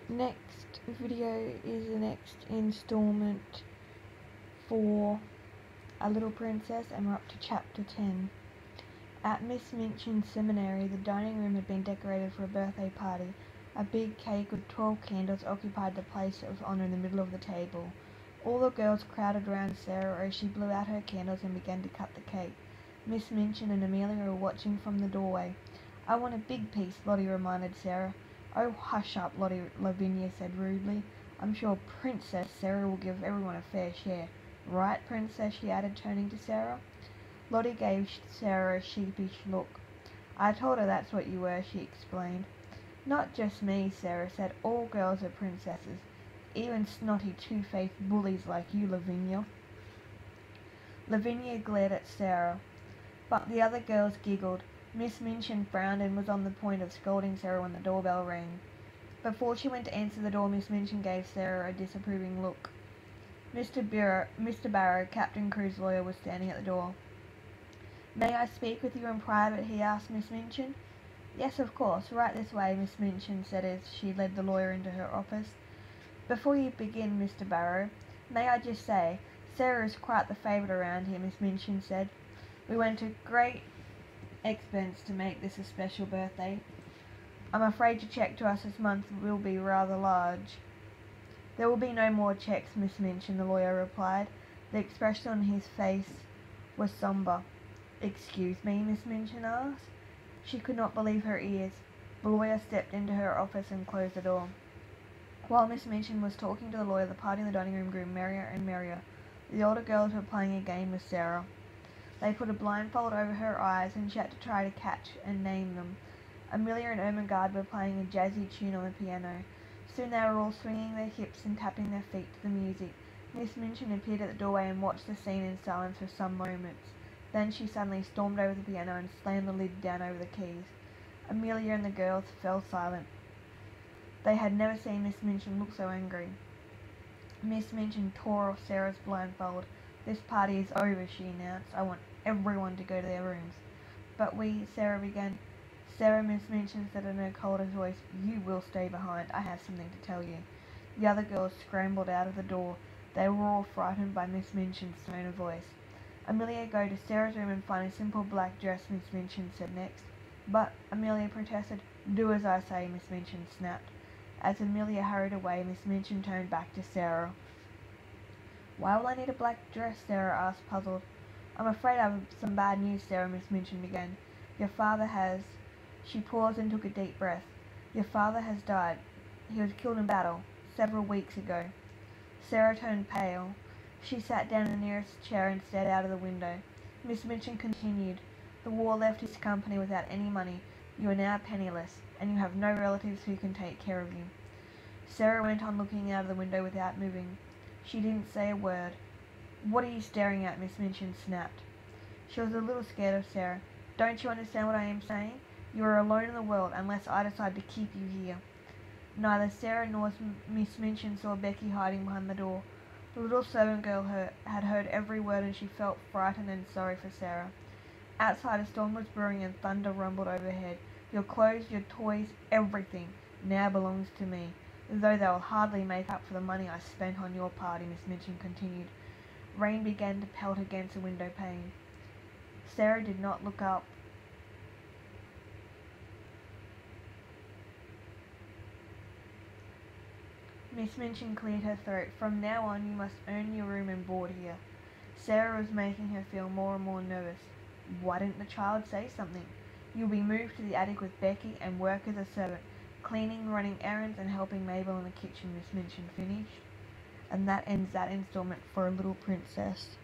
Next video is the next installment for A Little Princess, and we're up to chapter 10. At Miss Minchin's seminary, the dining room had been decorated for a birthday party. A big cake with 12 candles occupied the place of honor in the middle of the table. All the girls crowded around Sarah as she blew out her candles and began to cut the cake. Miss Minchin and Amelia were watching from the doorway. "I want a big piece," Lottie reminded Sarah. "Oh, hush up," Lavinia said rudely. "I'm sure Princess Sarah will give everyone a fair share. Right, Princess?" she added, turning to Sarah. Lottie gave Sarah a sheepish look. "I told her that's what you were," she explained. "Not just me," Sarah said. "All girls are princesses. Even snotty, two-faced bullies like you, Lavinia." Lavinia glared at Sarah, but the other girls giggled. Miss Minchin frowned and was on the point of scolding Sarah when the doorbell rang. Before she went to answer the door, Miss Minchin gave Sarah a disapproving look. Mr. Barrow, Captain Crew's lawyer, was standing at the door. "May I speak with you in private?" he asked Miss Minchin. "Yes, of course. Right this way," Miss Minchin said as she led the lawyer into her office. "Before you begin, Mr. Barrow, may I just say, Sarah is quite the favourite around here," Miss Minchin said. "We went to great expense to make this a special birthday. I'm afraid your cheque to us this month will be rather large." "There will be no more cheques, Miss Minchin," the lawyer replied. The expression on his face was sombre. "Excuse me?" Miss Minchin asked. She could not believe her ears. The lawyer stepped into her office and closed the door. While Miss Minchin was talking to the lawyer, the party in the dining room grew merrier and merrier. The older girls were playing a game with Sarah. They put a blindfold over her eyes, and she had to try to catch and name them. Amelia and Ermengarde were playing a jazzy tune on the piano. Soon they were all swinging their hips and tapping their feet to the music. Miss Minchin appeared at the doorway and watched the scene in silence for some moments. Then she suddenly stormed over the piano and slammed the lid down over the keys. Amelia and the girls fell silent. They had never seen Miss Minchin look so angry. Miss Minchin tore off Sarah's blindfold. "This party is over," she announced. "I want everyone to go to their rooms." "But we—" Sarah began. "Sarah," Miss Minchin said in her coldest voice, "you will stay behind. I have something to tell you." The other girls scrambled out of the door. They were all frightened by Miss Minchin's tone of voice. "Amelia, go to Sarah's room and find a simple black dress," Miss Minchin said next. "But," Amelia protested. "Do as I say," Miss Minchin snapped. As Amelia hurried away, Miss Minchin turned back to Sarah. "Why will I need a black dress?" Sarah asked, puzzled. "I'm afraid I have some bad news, Sarah," Miss Minchin began. "Your father has—" She paused and took a deep breath. "Your father has died. He was killed in battle, several weeks ago." Sarah turned pale. She sat down in the nearest chair and stared out of the window. Miss Minchin continued. "The war left his company without any money. You are now penniless, and you have no relatives who can take care of you." Sarah went on looking out of the window without moving. She didn't say a word. "What are you staring at?" Miss Minchin snapped. She was a little scared of Sarah. "Don't you understand what I am saying? You are alone in the world, unless I decide to keep you here." Neither Sarah nor Miss Minchin saw Becky hiding behind the door. The little servant girl had heard every word, and she felt frightened and sorry for Sarah. Outside, a storm was brewing and thunder rumbled overhead. "Your clothes, your toys, everything, now belongs to me. Though they will hardly make up for the money I spent on your party," Miss Minchin continued. Rain began to pelt against the window pane. Sarah did not look up. Miss Minchin cleared her throat. "From now on, you must earn your room and board here." Sarah was making her feel more and more nervous. Why didn't the child say something? "You'll be moved to the attic with Becky and work as a servant, cleaning, running errands, and helping Mabel in the kitchen," Miss Minchin finished. And that ends that installment for A Little Princess.